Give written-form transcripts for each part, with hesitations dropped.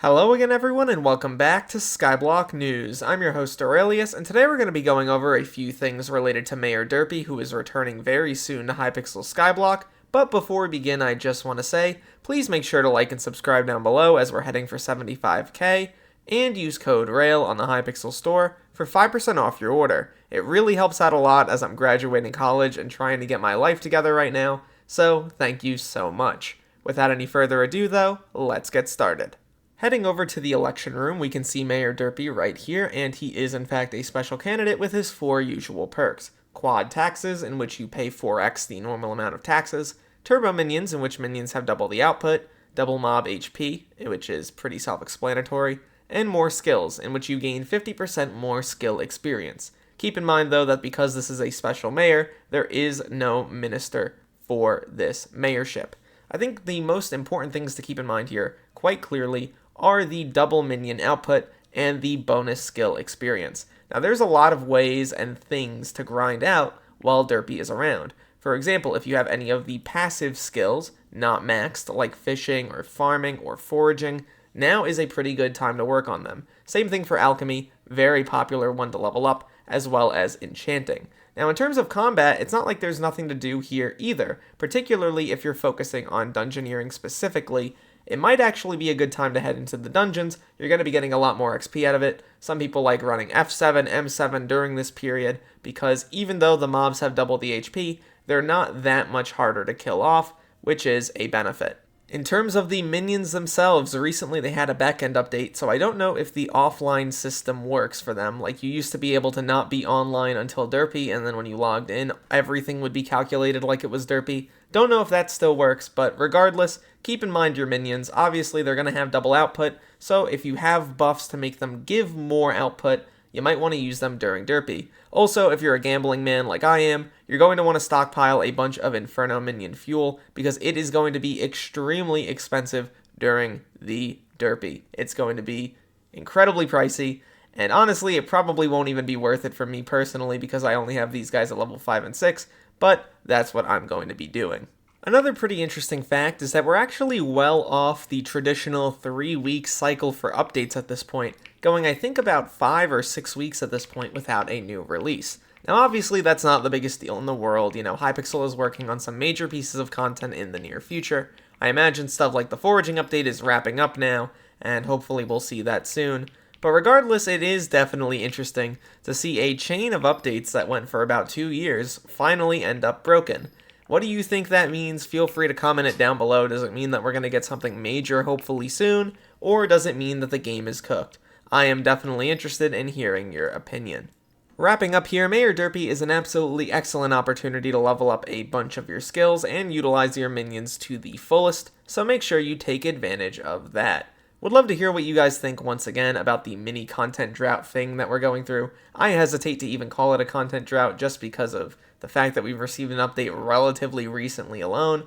Hello again everyone and welcome back to Skyblock News. I'm your host Derailious, and today we're going to be going over a few things related to Mayor Derpy, who is returning very soon to Hypixel Skyblock. But before we begin, I just want to say, please make sure to like and subscribe down below as we're heading for 75k, and use code RAIL on the Hypixel store for 5% off your order. It really helps out a lot as I'm graduating college and trying to get my life together right now, so thank you so much. Without any further ado though, let's get started. Heading over to the election room, we can see Mayor Derpy right here, and he is in fact a special candidate with his 4 usual perks. Quad taxes, in which you pay 4x the normal amount of taxes, turbo minions, in which minions have double the output, double mob HP, which is pretty self-explanatory, and more skills, in which you gain 50% more skill experience. Keep in mind though that because this is a special mayor, there is no minister for this mayorship. I think the most important things to keep in mind here, quite clearly, are the double minion output and the bonus skill experience. Now there's a lot of ways and things to grind out while Derpy is around. For example, if you have any of the passive skills not maxed, like fishing or farming or foraging, now is a pretty good time to work on them. Same thing for alchemy, very popular one to level up, as well as enchanting. Now in terms of combat, it's not like there's nothing to do here either, particularly if you're focusing on dungeoneering specifically. It might actually be a good time to head into the dungeons. You're going to be getting a lot more XP out of it. Some people like running F7, M7 during this period, because even though the mobs have double the HP, they're not that much harder to kill off, which is a benefit. In terms of the minions themselves, recently they had a backend update, so I don't know if the offline system works for them. Like, you used to be able to not be online until Derpy, and then when you logged in, everything would be calculated like it was Derpy. Don't know if that still works, but regardless, keep in mind your minions. Obviously, they're going to have double output, so if you have buffs to make them give more output, you might want to use them during Derpy. Also, if you're a gambling man like I am, you're going to want to stockpile a bunch of Inferno minion fuel, because it is going to be extremely expensive during the Derpy. It's going to be incredibly pricey, and honestly, it probably won't even be worth it for me personally, because I only have these guys at level 5 and 6, but that's what I'm going to be doing. Another pretty interesting fact is that we're actually well off the traditional 3-week cycle for updates at this point, going I think about 5 or 6 weeks at this point without a new release. Now obviously that's not the biggest deal in the world. Hypixel is working on some major pieces of content in the near future. I imagine stuff like the foraging update is wrapping up now, and hopefully we'll see that soon. But regardless, it is definitely interesting to see a chain of updates that went for about 2 years finally end up broken. What do you think that means? Feel free to comment it down below. Does it mean that we're going to get something major hopefully soon? Or does it mean that the game is cooked? I am definitely interested in hearing your opinion. Wrapping up here, Mayor Derpy is an absolutely excellent opportunity to level up a bunch of your skills and utilize your minions to the fullest, so make sure you take advantage of that. Would love to hear what you guys think once again about the mini content drought thing that we're going through. I hesitate to even call it a content drought just because of the fact that we've received an update relatively recently alone,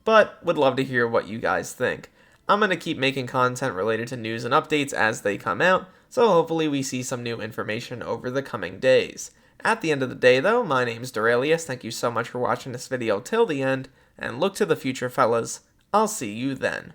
but would love to hear what you guys think. I'm going to keep making content related to news and updates as they come out, so hopefully we see some new information over the coming days. At the end of the day though, my name's Derailious. Thank you so much for watching this video till the end, and look to the future fellas. I'll see you then.